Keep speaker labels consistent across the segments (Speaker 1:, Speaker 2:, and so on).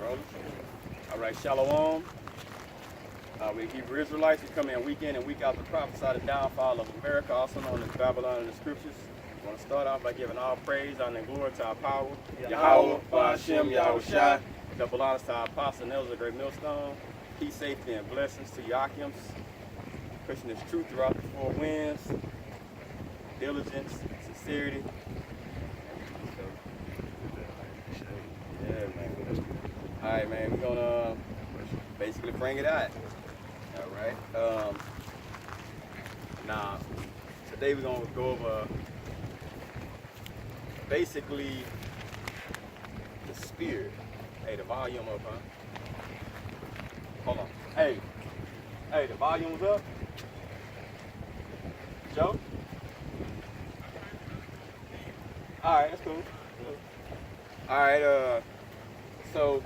Speaker 1: Rolling. All right, Shalom. We Hebrew Israelites, we come in week in and week out to prophesy the downfall of America, also known as Babylon in the scriptures. I want to start off by giving all praise, honor, and glory to our power, Yahweh, Ba'ashem, Yahweh Shai. Double honors to our apostle, Nels, the great millstone. Peace, safety, and blessings to Yakims. Pushing this truth throughout the four winds. Diligence, sincerity. Yeah, man. All right, man. We're gonna basically bring it out. All right. Now, today we're gonna go over basically the spirit. Hey, the volume up, huh? Hold on. Hey, the volume's up. Joe. All right, that's cool. All right. So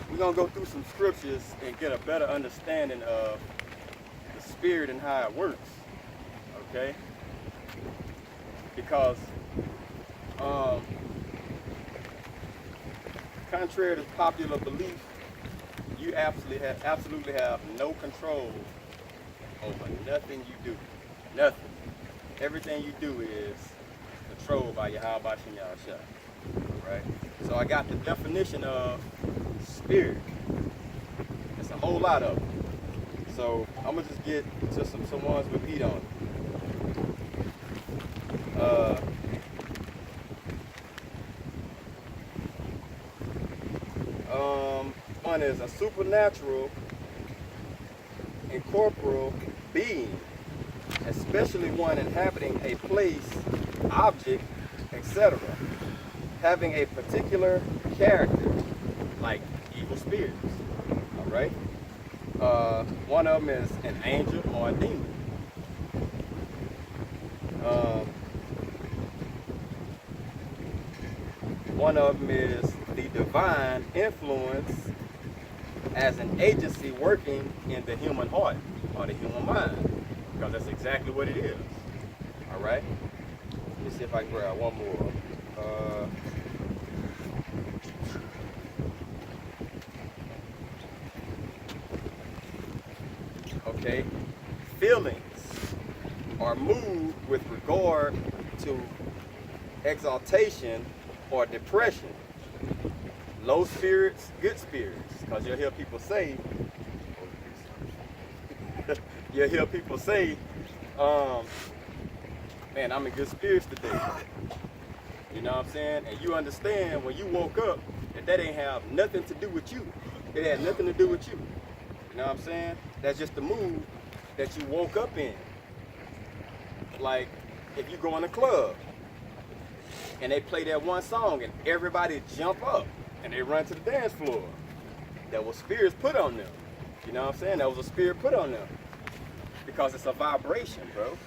Speaker 1: we're gonna go through some scriptures and get a better understanding of the spirit and how it works. Okay? Because contrary to popular belief, you absolutely have no control over nothing you do. Nothing. Everything you do is controlled by Yahweh Ba'ashem Yahweh Shai. Right? So I got the definition of spirit. It's a whole lot of them. So I'm gonna just get to some ones with Pete on. One is a supernatural, incorporeal being, especially one inhabiting a place, object, etc., having a particular character, like evil spirits. All right. One of them is an angel or a demon. One of them is the divine influence as an agency working in the human heart or the human mind, because that's exactly what it is. All right. Let me see if I can grab one more. Okay. Feelings are moved with regard to exaltation or depression. Low spirits, good spirits. Because you'll hear people say, man, I'm in good spirits today. You know what I'm saying? And you understand when you woke up that ain't have nothing to do with you. It had nothing to do with you. You know what I'm saying? That's just the mood that you woke up in. Like if you go in a club and they play that one song and everybody jump up and they run to the dance floor. That was spirits put on them. You know what I'm saying? That was a spirit put on them. Because it's a vibration, bro.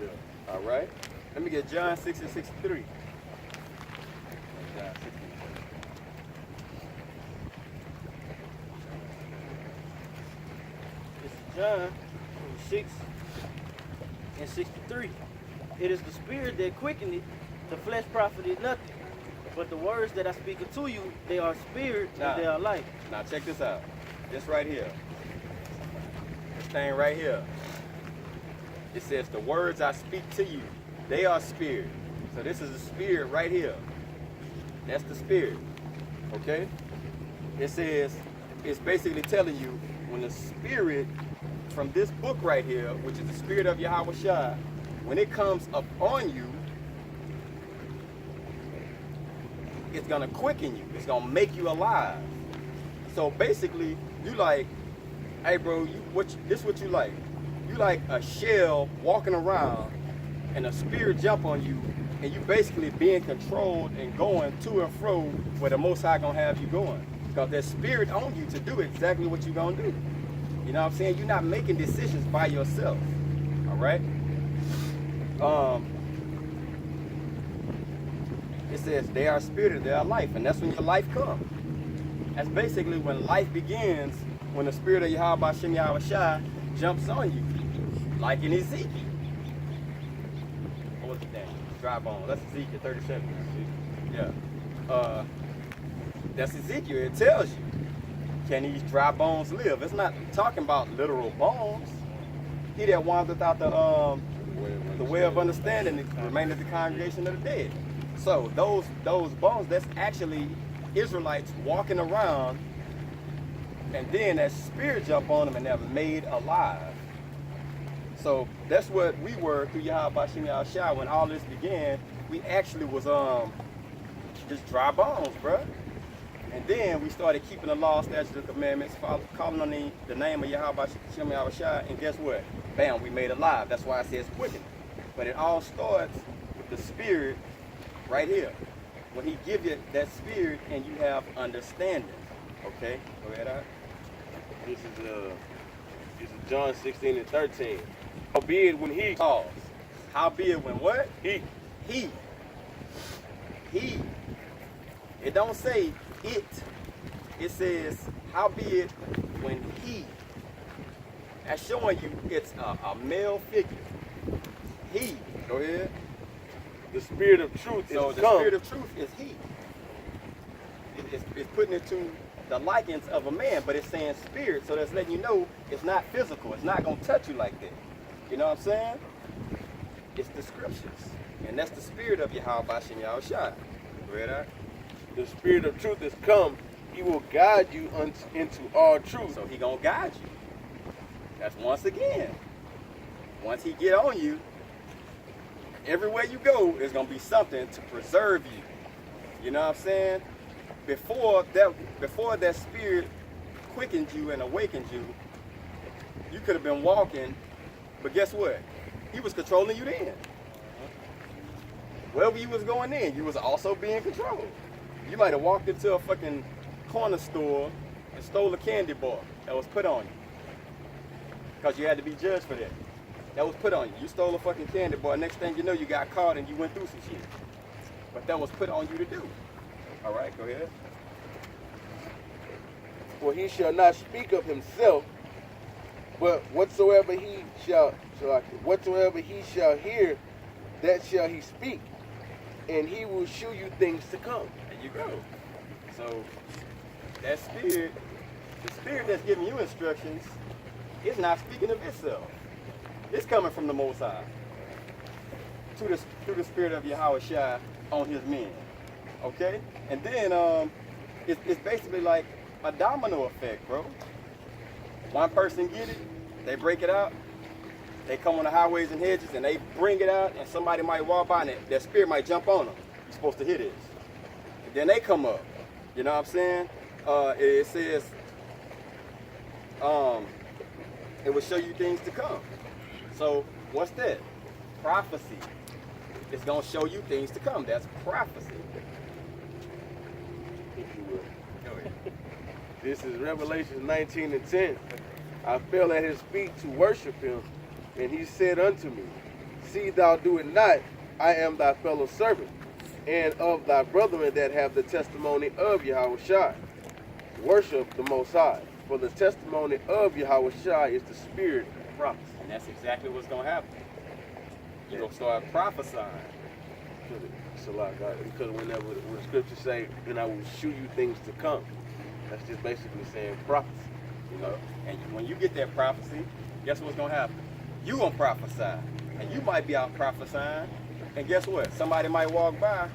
Speaker 1: Yeah. All right? Let me get John 6 and 63. John 6 and 63.
Speaker 2: This is John 6 and 63. It is the spirit that quickeneth, the flesh profited nothing. But the words that I speak unto you, they are spirit and they are life.
Speaker 1: Now check this out. This right here. This thing right here. It says the words I speak to you, they are spirit. So this is the spirit right here. That's the spirit. Okay? It says, it's basically telling you when the spirit from this book right here, which is the spirit of Yahweh Shai, when it comes up on you, it's gonna quicken you. It's gonna make you alive. So basically, you like, hey bro, this what you like? You like a shell walking around and a spirit jump on you, and you basically being controlled and going to and fro where the Most High gonna have you going. Because there's spirit on you to do exactly what you're gonna do. You know what I'm saying? You're not making decisions by yourself. All right? It says they are spirit, they are life, and that's when your life comes. That's basically when life begins, when the spirit of Yahweh Ba'ashem Yahweh Shai jumps on you, like in Ezekiel. What was it then? Dry bone. That's Ezekiel 37. Yeah. That's Ezekiel. It tells you, can these dry bones live? It's not talking about literal bones. He that wandereth out the way of understanding remaineth the congregation of the dead. So those bones, that's actually Israelites walking around, and then that spirit jump on them and they're made alive. So that's what we were through Yahweh Shem Yahushua when all this began. We actually was just dry bones, bruh. And then we started keeping the law, statutes, and commandments, calling on the name of Yahweh Shem Yahushua, and guess what? Bam, we made alive. That's why it says quickening. But it all starts with the spirit right here. When he gives you that spirit and you have understanding. Okay? Go ahead, Art.
Speaker 3: This is John 16 and 13. Howbeit when he
Speaker 1: Pause. Howbeit when what?
Speaker 3: he
Speaker 1: He. It don't say it. It says, howbeit when he. That's showing you it's a male figure. He. Go ahead.
Speaker 3: the spirit of truth
Speaker 1: So
Speaker 3: is
Speaker 1: the
Speaker 3: come.
Speaker 1: spirit of truth is he. It's putting it to the likeness of a man, but it's saying spirit, so that's letting you know it's not physical. It's not going to touch you like that. You know what I'm saying? It's the scriptures. And that's the spirit of Yahweh Shem Yahushua. Read that?
Speaker 3: The spirit of truth is come. He will guide you into all truth.
Speaker 1: So he going to guide you. That's once again. Once he get on you, everywhere you go, there's going to be something to preserve you. You know what I'm saying? Before that spirit quickened you and awakened you, you could have been walking, but guess what? He was controlling you then. Wherever you was going in, you was also being controlled. You might have walked into a fucking corner store and stole a candy bar that was put on you. Because you had to be judged for that. That was put on you. You stole a fucking candy bar. Next thing you know, you got caught and you went through some shit. But that was put on you to do. All right, go ahead.
Speaker 3: For he shall not speak of himself, but whatsoever he shall hear, that shall he speak, and he will shew you things to come.
Speaker 1: There you go. So that spirit, the spirit that's giving you instructions, is not speaking of itself. It's coming from the Most High through the spirit of Yahweh Shai on his men. Okay? And then it's basically like a domino effect, bro. One person get it, they break it out, they come on the highways and hedges and they bring it out, and somebody might walk by and that spirit might jump on them. You're supposed to hear this. And then they come up. You know what I'm saying? It says it will show you things to come. So what's that? Prophecy. It's gonna show you things to come. That's prophecy.
Speaker 3: If you will.
Speaker 1: Go ahead.
Speaker 3: This is Revelation 19 and 10. I fell at his feet to worship him, and he said unto me, See thou do it not, I am thy fellow servant, and of thy brethren that have the testimony of Yahweh Shai. Worship the Most High, for the testimony of Yahweh Shai is the spirit of prophecy.
Speaker 1: And that's exactly what's gonna happen. You're gonna start prophesying.
Speaker 3: It's a lot, God. Because whenever the scriptures say, and I will shew you things to come, that's just basically saying prophecy.
Speaker 1: You know, and when you get that prophecy, guess what's gonna happen? You gonna prophesy, and you might be out prophesying, and guess what? Somebody might walk by,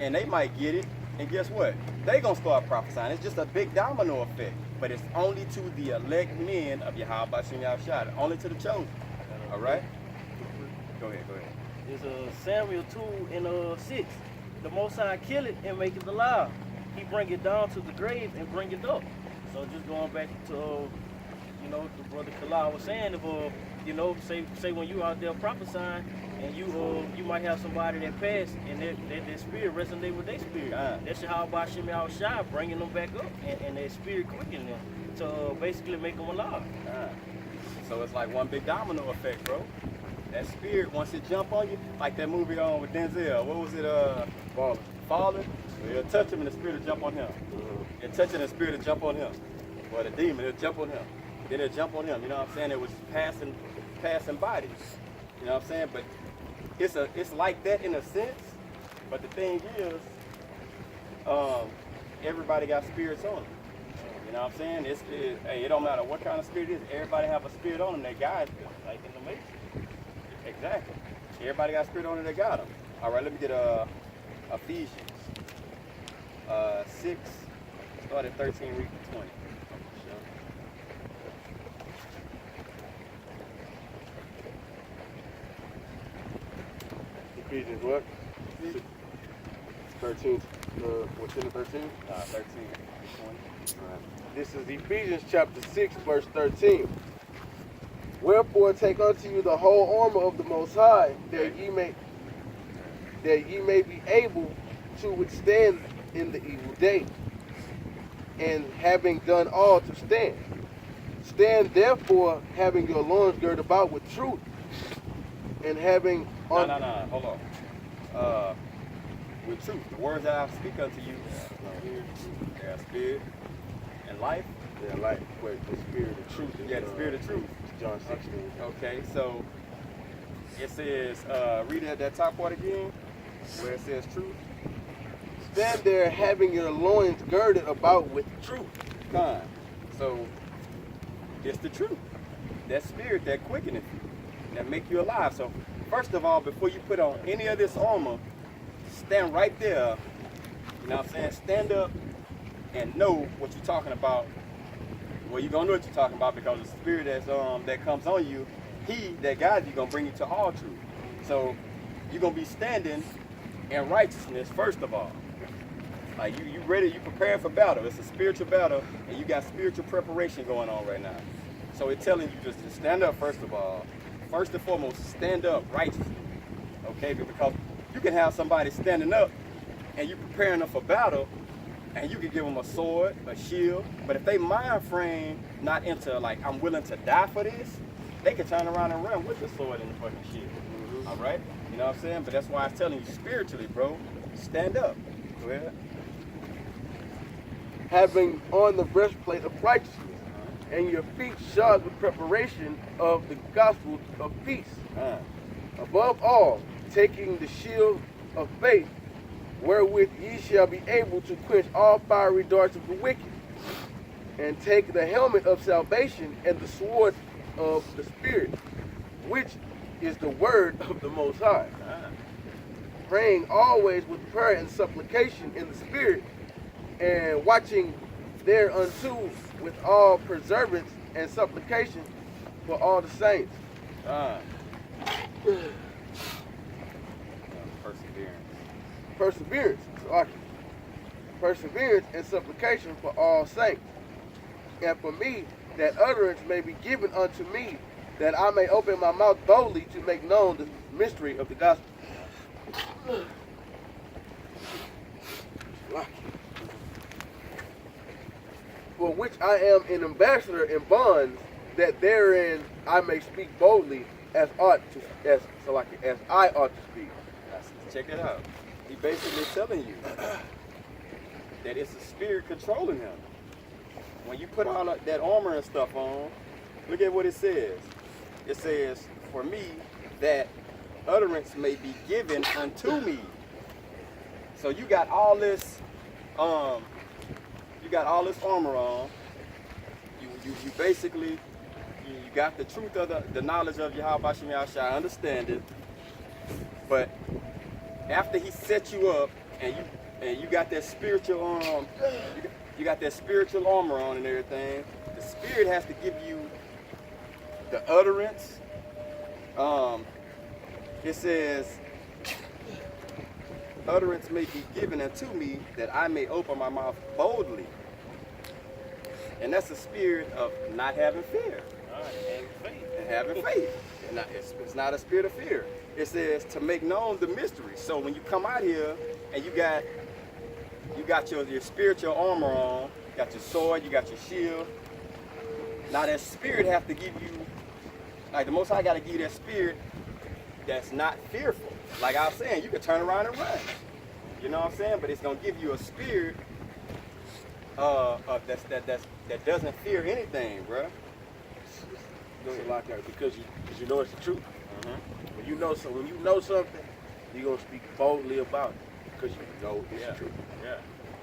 Speaker 1: and they might get it, and guess what? They gonna start prophesying. It's just a big domino effect, but it's only to the elect men of Yahweh Shem Yahushua, only to the chosen. All right? Go ahead.
Speaker 2: It's Samuel 2 and 6. The Most High kill it and make it alive. He bring it down to the grave and bring it up. So just going back to, the brother Kalal was saying, if, say when you out there prophesying and you might have somebody that passed and their spirit resonate with their spirit. That's how about Shem Yahushua bringing them back up and their spirit quickening them to basically make them alive.
Speaker 1: So it's like one big domino effect, bro. That spirit, once it jump on you, like that movie on with Denzel, what was it, Fallen? It'll touch him and the spirit will jump on him. It'll touch him and the spirit will jump on him. Or the demon, it'll jump on him. Then it'll jump on him, you know what I'm saying? It was passing bodies, you know what I'm saying? But it's like that in a sense, but the thing is, everybody got spirits on them. You know what I'm saying? Hey, it don't matter what kind of spirit it is. Everybody have a spirit on them that guides them.
Speaker 2: Like in the Matrix.
Speaker 1: Exactly. Everybody got a spirit on them that got them. All right, let me get Ephesians 6, start at 13, read to 20.
Speaker 3: Ephesians what? 13. What's in the 13?
Speaker 1: 13, 20.
Speaker 3: This is Ephesians chapter 6, verse 13. Wherefore take unto you the whole armor of the Most High, that ye may be able to withstand in the evil day, and having done all to stand. Stand therefore, having your loins girded about with truth, and having on.
Speaker 1: No, hold on. With truth, the words that I speak unto you, they are spirit and life.
Speaker 3: Yeah, like wait, the spirit of truth.
Speaker 1: Yeah, the spirit of truth.
Speaker 3: John 16.
Speaker 1: Okay, so it says, read that top part again, where it says truth.
Speaker 3: Stand there, having your loins girded about with truth.
Speaker 1: Fine. So it's the truth. That spirit that quickeneth you, that make you alive. So first of all, before you put on any of this armor, stand right there. You know what I'm saying? Stand up and know what you're talking about. Well, you're gonna know what you're talking about because the spirit that comes on you, he that guides you, gonna bring you to all truth. So you're gonna be standing in righteousness first of all. Like you ready, you prepared for battle. It's a spiritual battle, and you got spiritual preparation going on right now. So it's telling you just to stand up first of all. First and foremost, stand up righteously. Okay, because you can have somebody standing up and you preparing them for battle, and you can give them a sword, a shield, but if they mind frame not into like, I'm willing to die for this, they can turn around and run with the sword and the fucking shield. Mm-hmm. All right? You know what I'm saying? But that's why I'm telling you spiritually, bro, stand up. Go ahead.
Speaker 3: Having on the breastplate of righteousness, and your feet shod with preparation of the gospel of peace. Above all, taking the shield of faith, wherewith ye shall be able to quench all fiery darts of the wicked, and take the helmet of salvation and the sword of the Spirit, which is the word of the Most High. Praying always with prayer and supplication in the Spirit, and watching thereunto with all perseverance and supplication for all the saints. Perseverance. Perseverance and supplication for all saints. And for me, that utterance may be given unto me, that I may open my mouth boldly to make known the mystery of the gospel. For which I am an ambassador in bonds, that therein I may speak boldly as I ought to speak.
Speaker 1: Check it out. He basically telling you that it's a spirit controlling him. When you put all that armor and stuff on, look at what it says. It says, for me, that utterance may be given unto me. So you got all this armor on. You basically, you got the truth of the knowledge of Yahweh Shem Yahshua, I understand it. But after he set you up and you got that spiritual you got that spiritual armor on and everything, the spirit has to give you the utterance. It says, utterance may be given unto me, that I may open my mouth boldly. And that's the spirit of not having fear. And having faith. It's not a spirit of fear. It says to make known the mystery. So when you come out here and you got your spiritual armor on, you got your sword, you got your shield. Now that spirit have to give you, like the Most High got to give you that spirit that's not fearful. Like I was saying, you can turn around and run. You know what I'm saying? But it's gonna give you a spirit that doesn't fear anything, bro.
Speaker 3: It's a lot there because you know it's the truth. When you know something, you're gonna speak boldly about it because you know it's the truth.
Speaker 1: Yeah.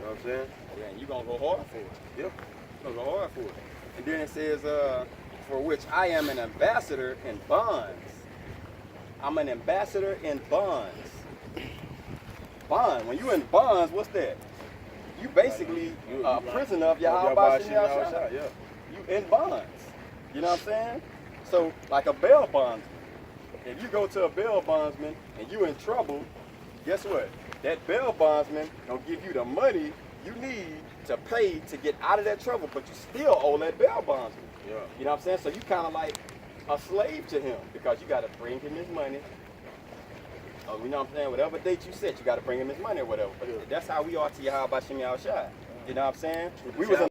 Speaker 3: You know what I'm saying?
Speaker 1: Yeah, and you're going to go hard for it.
Speaker 3: Yep.
Speaker 1: You're going to go hard for it. And then it says, for which I am an ambassador in bonds. I'm an ambassador in bonds. Bond. When you in bonds, what's that? You basically a prisoner of Yahweh Shem Yahushua.
Speaker 3: Yeah.
Speaker 1: You in bonds. You know what I'm saying? So, like a bail bondsman. If you go to a bail bondsman and you in trouble, guess what? That bail bondsman gonna give you the money you need to pay to get out of that trouble, but you still owe that bail bondsman.
Speaker 3: Yeah.
Speaker 1: You know what I'm saying? So you kind of like a slave to him because you got to bring him his money. You know what I'm saying? Whatever date you set, you got to bring him his money or whatever. But that's how we are to Yahweh Shem Yahushua. You know what I'm saying? We was in